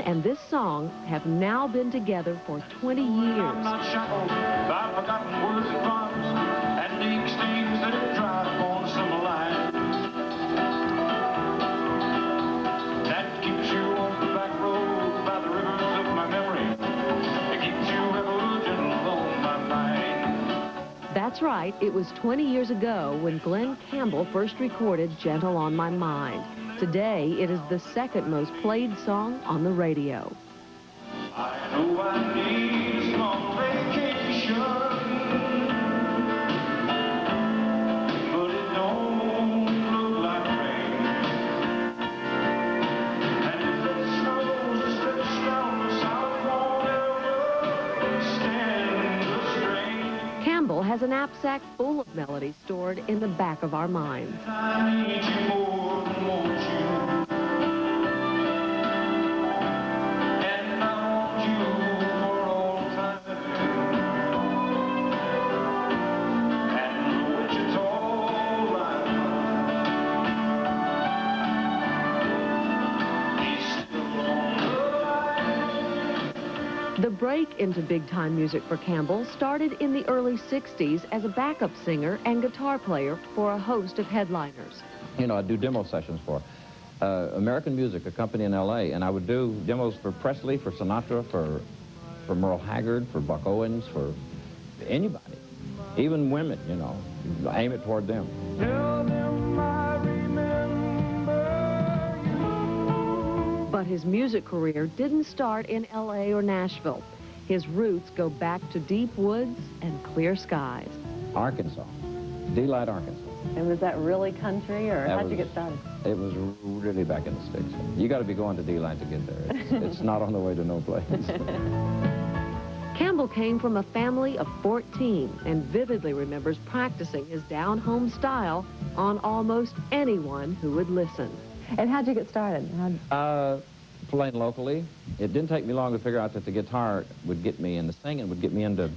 and this song have now been together for 20 years. I'm not shackled by forgotten words and promises and the extremes that have tried upon a summer line. That keeps you off the back road by the rivers of my memory. It keeps you ever gentle on my mind. That's right, it was 20 years ago when Glen Campbell first recorded Gentle on My Mind. Today, it is the second most played song on the radio. I know I need a small vacation, but it don't look like rain. And if it snows a stretch down the south, won't ever stand the strain. Campbell has a knapsack full of melodies stored in the back of our minds. I need you more than want you. And I want you for all time. And Wichita life is still on the line. The break into big-time music for Campbell started in the early 60s as a backup singer and guitar player for a host of headliners. You know, I'd do demo sessions for American Music, a company in L.A., and I would do demos for Presley, for Sinatra, for Merle Haggard, for Buck Owens, for anybody, even women, you know, aim it toward them. Tell them I remember you. But his music career didn't start in L.A. or Nashville. His roots go back to deep woods and clear skies. Arkansas, Delight, Arkansas. And was that really country, or how'd you get started? It was really back in the sticks. You got to be going to Delight to get there. It's not on the way to no place. Campbell came from a family of 14 and vividly remembers practicing his down-home style on almost anyone who would listen. And how'd you get started? Playing locally. It didn't take me long to figure out that the guitar would get me into singing, would get me into,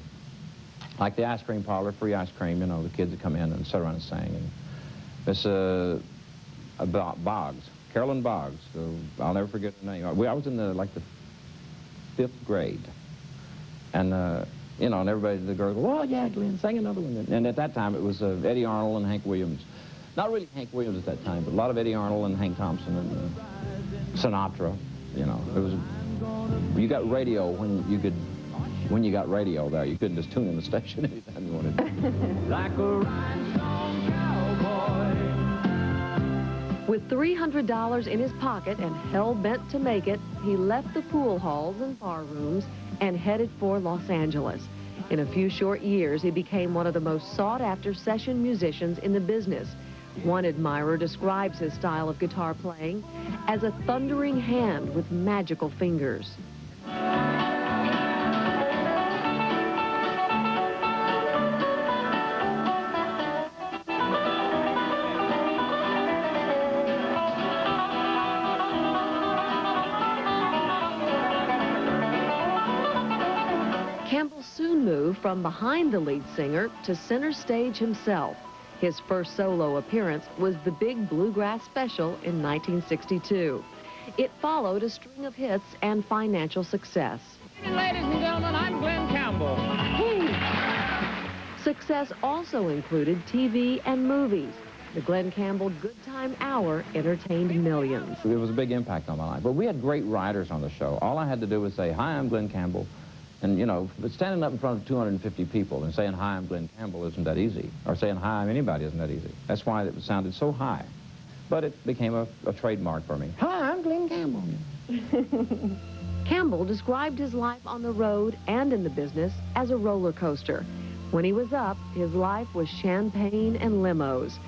like the ice cream parlor, free ice cream, you know, the kids would come in and sit around and sing. And this, about Boggs, Carolyn Boggs, I'll never forget her name. I was in the 5th grade. And, you know, and everybody, the girls go, oh, yeah, Glenn, sing another one. And at that time, it was Eddie Arnold and Hank Williams. Not really Hank Williams at that time, but a lot of Eddie Arnold and Hank Thompson and Sinatra. You know, it was, you got radio when you got radio there. You couldn't just tune in the station anytime you wanted to. Like a rhinestone cowboy. With $300 in his pocket and hell-bent to make it, he left the pool halls and bar rooms and headed for Los Angeles. In a few short years, he became one of the most sought-after session musicians in the business. One admirer describes his style of guitar playing as a thundering hand with magical fingers. Campbell soon moved from behind the lead singer to center stage himself. His first solo appearance was the Big Bluegrass Special in 1962. It followed a string of hits and financial success. Ladies and gentlemen, I'm Glen Campbell. Success also included TV and movies. The Glen Campbell Good Time Hour entertained millions. It was a big impact on my life. But we had great writers on the show. All I had to do was say, hi, I'm Glen Campbell. And, you know, but standing up in front of 250 people and saying, hi, I'm Glen Campbell isn't that easy. Or saying, hi, I'm anybody isn't that easy. That's why it sounded so high. But it became a trademark for me. Hi, I'm Glen Campbell. Campbell described his life on the road and in the business as a roller coaster. When he was up, his life was champagne and limos.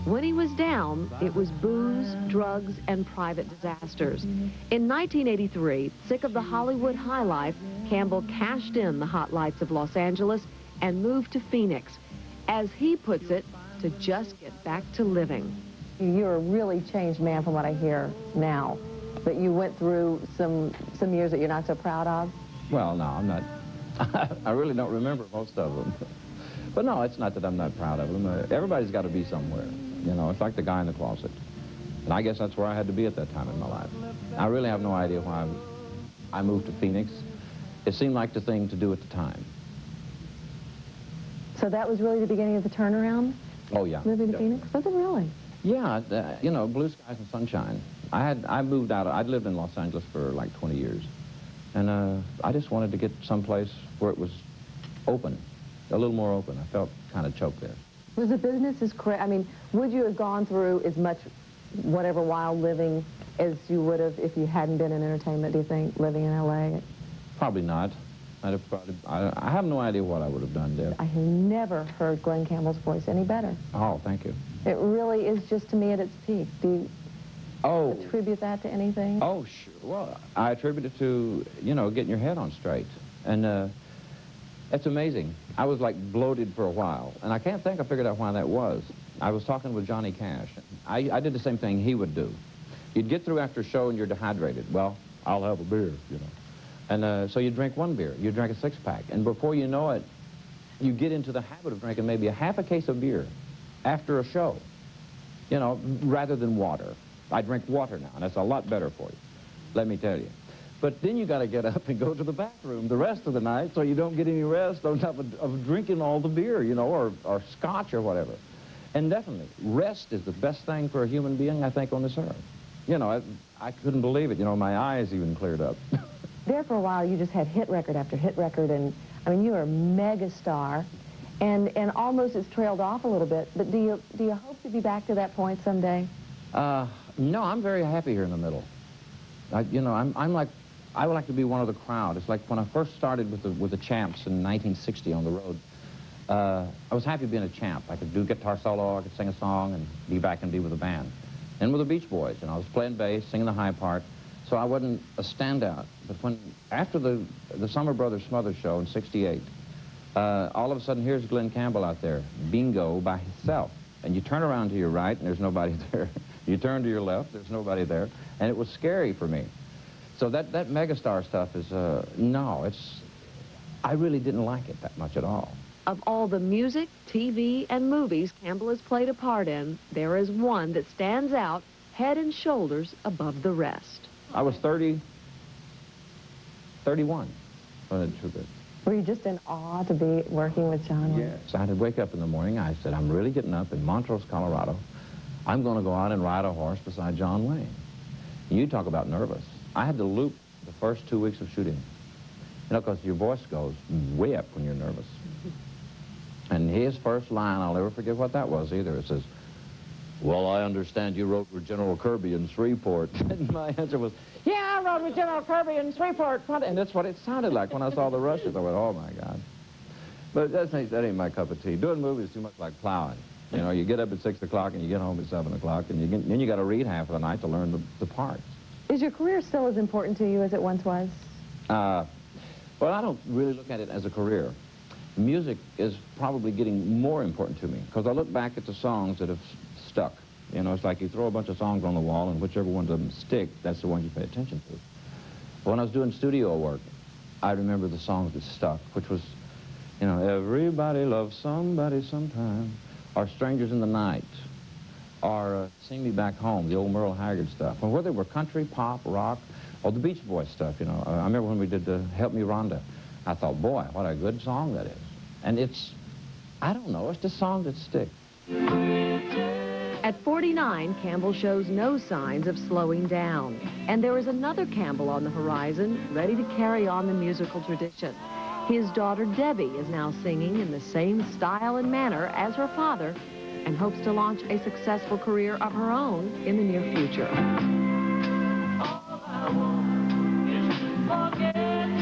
When he was down, it was booze, drugs, and private disasters. In 1983, sick of the Hollywood high life, Campbell cashed in the hot lights of Los Angeles and moved to Phoenix. As he puts it, to just get back to living. You're a really changed man from what I hear now. But you went through some years that you're not so proud of? Well, no, I'm not. I really don't remember most of them. But no, it's not that I'm not proud of them. Everybody's got to be somewhere. You know, it's like the guy in the closet. And I guess that's where I had to be at that time in my life. I really have no idea why I moved to Phoenix. It seemed like the thing to do at the time. So that was really the beginning of the turnaround? Oh, yeah. Moving to Phoenix? Was it really? Yeah, you know, blue skies and sunshine. I moved out. I'd lived in Los Angeles for like 20 years. And I just wanted to get someplace where it was open, a little more open. I felt kind of choked there. Was the business as crazy? I mean, would you have gone through as much whatever wild living as you would have if you hadn't been in entertainment, do you think, living in L.A.? Probably not. I'd have probably, I have no idea what I would have done, Deb. I have never heard Glen Campbell's voice any better. Oh, thank you. It really is just, to me, at its peak. Do you attribute that to anything? Oh, sure. Well, I attribute it to, you know, getting your head on straight. And it's amazing. I was like bloated for a while, and I can't think I figured out why that was. I was talking with Johnny Cash. I did the same thing he would do. You'd get through after a show and you're dehydrated. Well, I'll have a beer, you know. And so you drink one beer, you drink a six-pack, and before you know it, you get into the habit of drinking maybe a half a case of beer after a show, you know, rather than water. I drink water now, and that's a lot better for you, let me tell you. But then you got to get up and go to the bathroom the rest of the night so you don't get any rest on top of drinking all the beer, you know, or scotch or whatever. And definitely, rest is the best thing for a human being, I think, on this earth. You know, I couldn't believe it. You know, my eyes even cleared up. There for a while, you just had hit record after hit record, and, I mean, you were a mega star, and almost it's trailed off a little bit, but do you hope to be back to that point someday? No, I'm very happy here in the middle. You know, I would like to be one of the crowd. It's like when I first started with the Champs in 1960 on the road, I was happy being a champ. I could do guitar solo, I could sing a song, and be back and be with a band. And with the Beach Boys, you know, I was playing bass, singing the high part, so I wasn't a standout. But after the Summer Brothers Smothers show in '68, all of a sudden, here's Glen Campbell out there, bingo, by himself. And you turn around to your right, and there's nobody there. You turn to your left, there's nobody there. And it was scary for me. So that megastar stuff is, no, I really didn't like it that much at all. Of all the music, TV, and movies Campbell has played a part in, there is one that stands out head and shoulders above the rest. I was 31 when it took it. Were you just in awe to be working with John Wayne? Yes. I had to wake up in the morning. I said, I'm really getting up in Montrose, Colorado. I'm going to go out and ride a horse beside John Wayne. You talk about nervous. I had to loop the first 2 weeks of shooting. You know, because your voice goes way up when you're nervous. And his first line, I'll never forget what that was either. It says, well, I understand you wrote with General Kirby in Shreveport. And my answer was, yeah, I wrote with General Kirby in Shreveport. And that's what it sounded like when I saw the rushes. I went, oh, my God. But that ain't my cup of tea. Doing movies is too much like plowing. You know, you get up at 6 o'clock and you get home at 7 o'clock, and then you got to read half of the night to learn the parts. Is your career still as important to you as it once was? Well, I don't really look at it as a career. Music is probably getting more important to me, because I look back at the songs that have stuck. You know, it's like you throw a bunch of songs on the wall, and whichever one doesn't stick, that's the one you pay attention to. When I was doing studio work, I remember the songs that stuck, which was, you know, Everybody Loves Somebody Sometime, or Strangers in the Night, or Sing Me Back Home, the old Merle Haggard stuff. And whether they were country, pop, rock, or the Beach Boys stuff, you know. I remember when we did the Help Me Rhonda, I thought, boy, what a good song that is. And it's, I don't know, it's just songs that stick. At 49, Campbell shows no signs of slowing down. And there is another Campbell on the horizon, ready to carry on the musical tradition. His daughter, Debby, is now singing in the same style and manner as her father, and hopes to launch a successful career of her own in the near future. All I want is to forget